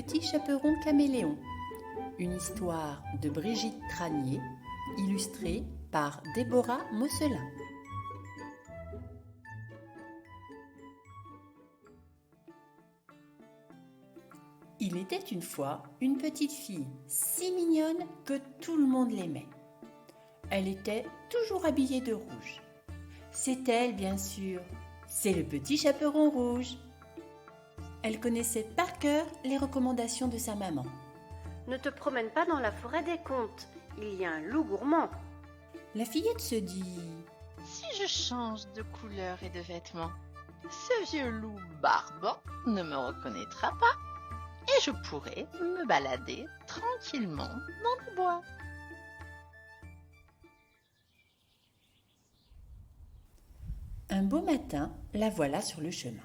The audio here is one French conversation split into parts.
petit chaperon caméléon. Une histoire de Brigitte Tranier, illustrée par Déborah Mosselin. Il était une fois une petite fille si mignonne que tout le monde l'aimait. Elle était toujours habillée de rouge. C'est elle, bien sûr. C'est le petit chaperon rouge. Elle connaissait par cœur les recommandations de sa maman. Ne te promène pas dans la forêt des contes, il y a un loup gourmand. La fillette se dit: si je change de couleur et de vêtements, ce vieux loup barbant ne me reconnaîtra pas et je pourrai me balader tranquillement dans le bois. Un beau matin, la voilà sur le chemin.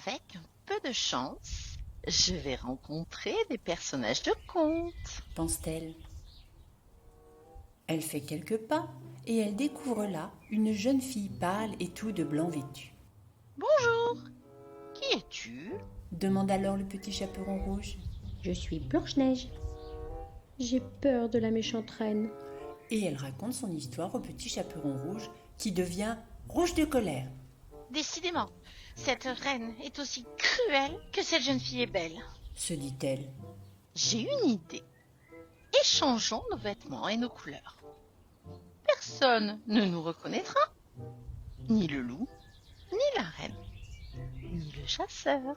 Avec un peu de chance, je vais rencontrer des personnages de contes, pense-t-elle. Elle fait quelques pas et elle découvre là une jeune fille pâle et tout de blanc vêtue. Bonjour, qui es-tu? Demande alors le petit chaperon rouge. Je suis Blanche-Neige. J'ai peur de la méchante reine. Et elle raconte son histoire au petit chaperon rouge qui devient rouge de colère. Décidément, cette reine est aussi cruelle que cette jeune fille est belle, se dit-elle. J'ai une idée. Échangeons nos vêtements et nos couleurs. Personne ne nous reconnaîtra, ni le loup, ni la reine, ni le chasseur.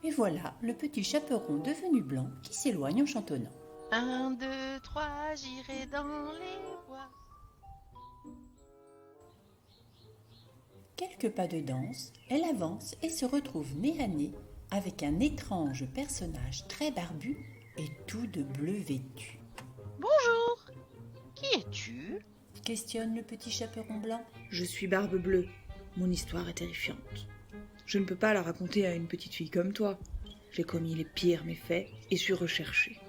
Et voilà le petit chaperon devenu blanc qui s'éloigne en chantonnant. 1, 2, 3, j'irai dans les bois. Quelques pas de danse, elle avance et se retrouve nez à nez avec un étrange personnage très barbu et tout de bleu vêtu. Bonjour, qui es-tu? Questionne le petit chaperon blanc. Je suis Barbe Bleue. Mon histoire est terrifiante. Je ne peux pas la raconter à une petite fille comme toi. J'ai commis les pires méfaits et suis recherchée.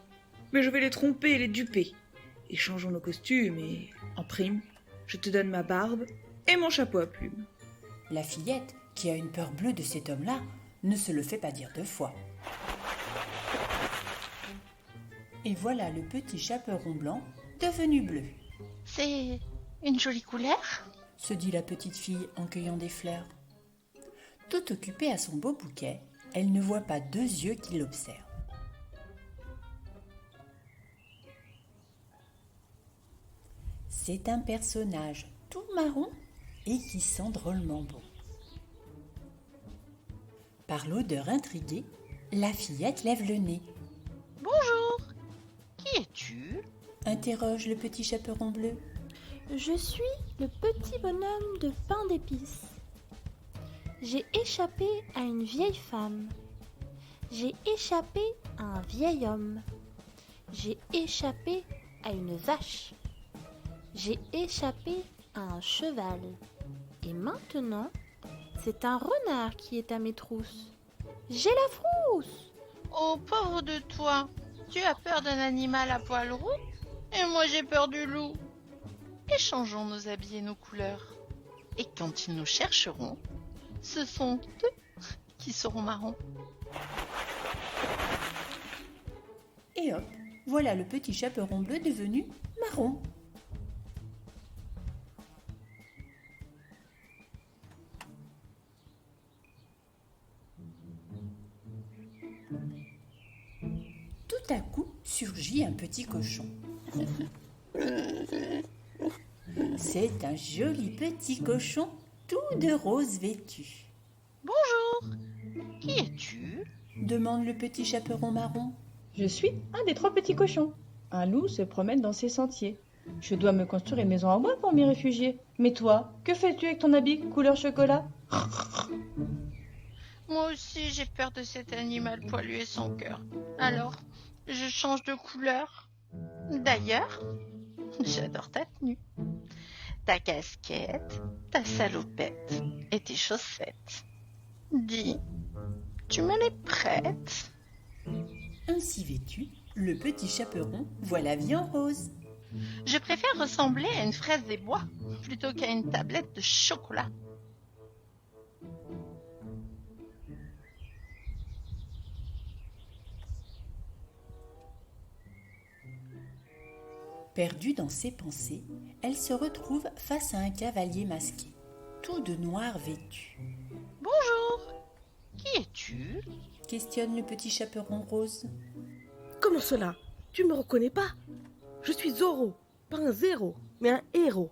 Mais je vais les tromper et les duper. Échangeons nos costumes et, en prime, je te donne ma barbe et mon chapeau à plumes. La fillette, qui a une peur bleue de cet homme-là, ne se le fait pas dire deux fois. Et voilà le petit chaperon blanc devenu bleu. C'est une jolie couleur, se dit la petite fille en cueillant des fleurs. Tout occupée à son beau bouquet, elle ne voit pas deux yeux qui l'observent. C'est un personnage tout marron et qui sent drôlement bon. Par l'odeur intriguée, la fillette lève le nez. Bonjour, qui es-tu? Interroge le petit chaperon bleu. Je suis le petit bonhomme de pain d'épices. J'ai échappé à une vieille femme. J'ai échappé à un vieil homme. J'ai échappé à une vache. J'ai échappé à un cheval. Et maintenant, c'est un renard qui est à mes trousses. J'ai la frousse! Oh, pauvre de toi, tu as peur d'un animal à poil roux et moi j'ai peur du loup. Échangeons nos habits et nos couleurs. Et quand ils nous chercheront, ce sont eux qui seront marrons. Et hop, voilà le petit chaperon bleu devenu marron. Tout à coup, surgit un petit cochon. C'est un joli petit cochon tout de rose vêtu. Bonjour, qui es-tu? Demande le petit chaperon marron. Je suis un des 3 petits cochons. Un loup se promène dans ses sentiers. Je dois me construire une maison en bois pour m'y réfugier. Mais toi, que fais-tu avec ton habit couleur chocolat? Moi aussi j'ai peur de cet animal poilu et sans cœur. Alors, je change de couleur. D'ailleurs, j'adore ta tenue. Ta casquette, ta salopette et tes chaussettes. Dis, tu me les prêtes? Ainsi vêtu, le petit chaperon voit la vie en rose. Je préfère ressembler à une fraise des bois plutôt qu'à une tablette de chocolat. Perdue dans ses pensées, elle se retrouve face à un cavalier masqué, tout de noir vêtu. « Bonjour, qui es-tu » questionne le petit chaperon rose. « Comment cela? Tu me reconnais pas? Je suis Zoro, pas un zéro, mais un héros.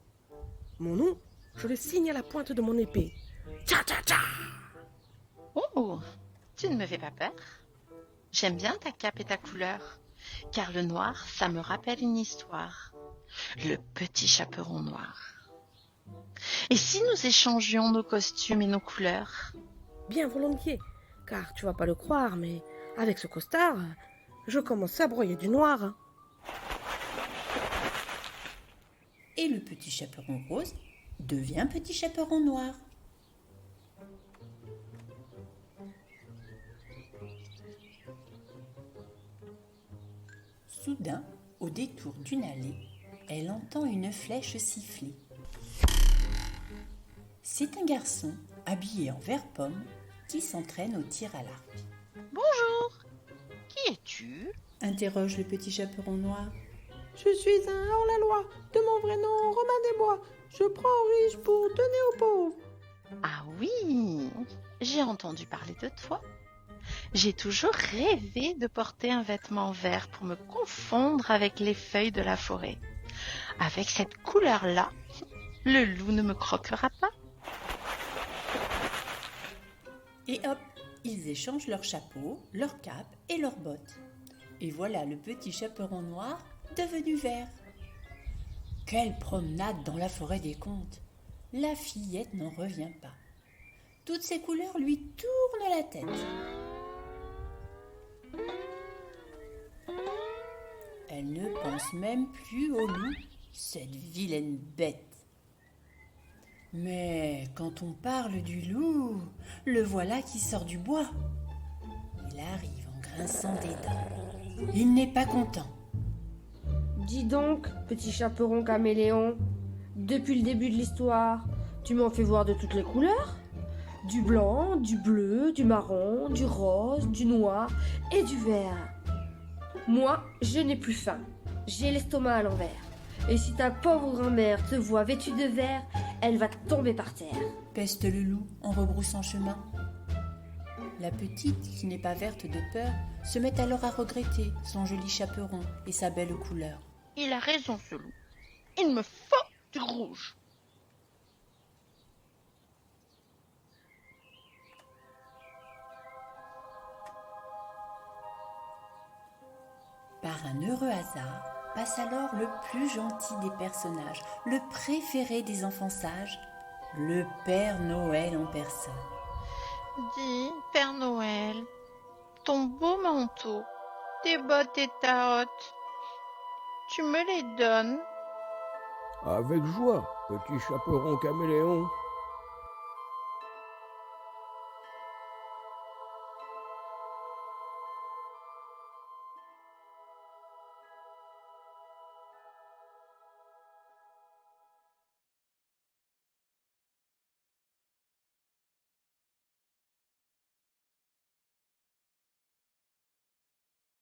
Mon nom, je le signe à la pointe de mon épée. Tcha tcha tcha !» Oh, tu ne me fais pas peur. J'aime bien ta cape et ta couleur, car le noir, ça me rappelle une histoire. Le petit chaperon noir. Et si nous échangions nos costumes et nos couleurs? Bien volontiers, car tu vas pas le croire, mais avec ce costard, je commence à broyer du noir. Et le petit chaperon rose devient petit chaperon noir. Soudain, au détour d'une allée, elle entend une flèche siffler. C'est un garçon habillé en vert pomme qui s'entraîne au tir à l'arc. « Bonjour, qui es-tu » interroge le petit chaperon noir. Je suis un hors-la-loi, de mon vrai nom Romain Desbois. Je prends aux riches pour donner aux pauvres. Ah oui, j'ai entendu parler de toi. J'ai toujours rêvé de porter un vêtement vert pour me confondre avec les feuilles de la forêt. Avec cette couleur-là, le loup ne me croquera pas. Et hop, ils échangent leurs chapeaux, leurs capes et leurs bottes. Et voilà le petit chaperon noir devenu vert. Quelle promenade dans la forêt des contes! La fillette n'en revient pas. Toutes ces couleurs lui tournent la tête. Elle ne pense même plus au loup, cette vilaine bête. Mais quand on parle du loup, le voilà qui sort du bois. Il arrive en grinçant des dents. Il n'est pas content. Dis donc, petit chaperon caméléon, depuis le début de l'histoire, tu m'en fais voir de toutes les couleurs? Du blanc, du bleu, du marron, du rose, du noir et du vert. Moi, je n'ai plus faim. J'ai l'estomac à l'envers. Et si ta pauvre grand-mère te voit vêtue de vert, elle va tomber par terre. Peste le loup en rebroussant chemin. La petite, qui n'est pas verte de peur, se met alors à regretter son joli chaperon et sa belle couleur. Il a raison, ce loup. Il me faut du rouge. Par un heureux hasard, passe alors le plus gentil des personnages, le préféré des enfants sages, le Père Noël en personne. Dis, Père Noël, ton beau manteau, tes bottes et ta hotte, tu me les donnes? Avec joie, petit chaperon caméléon.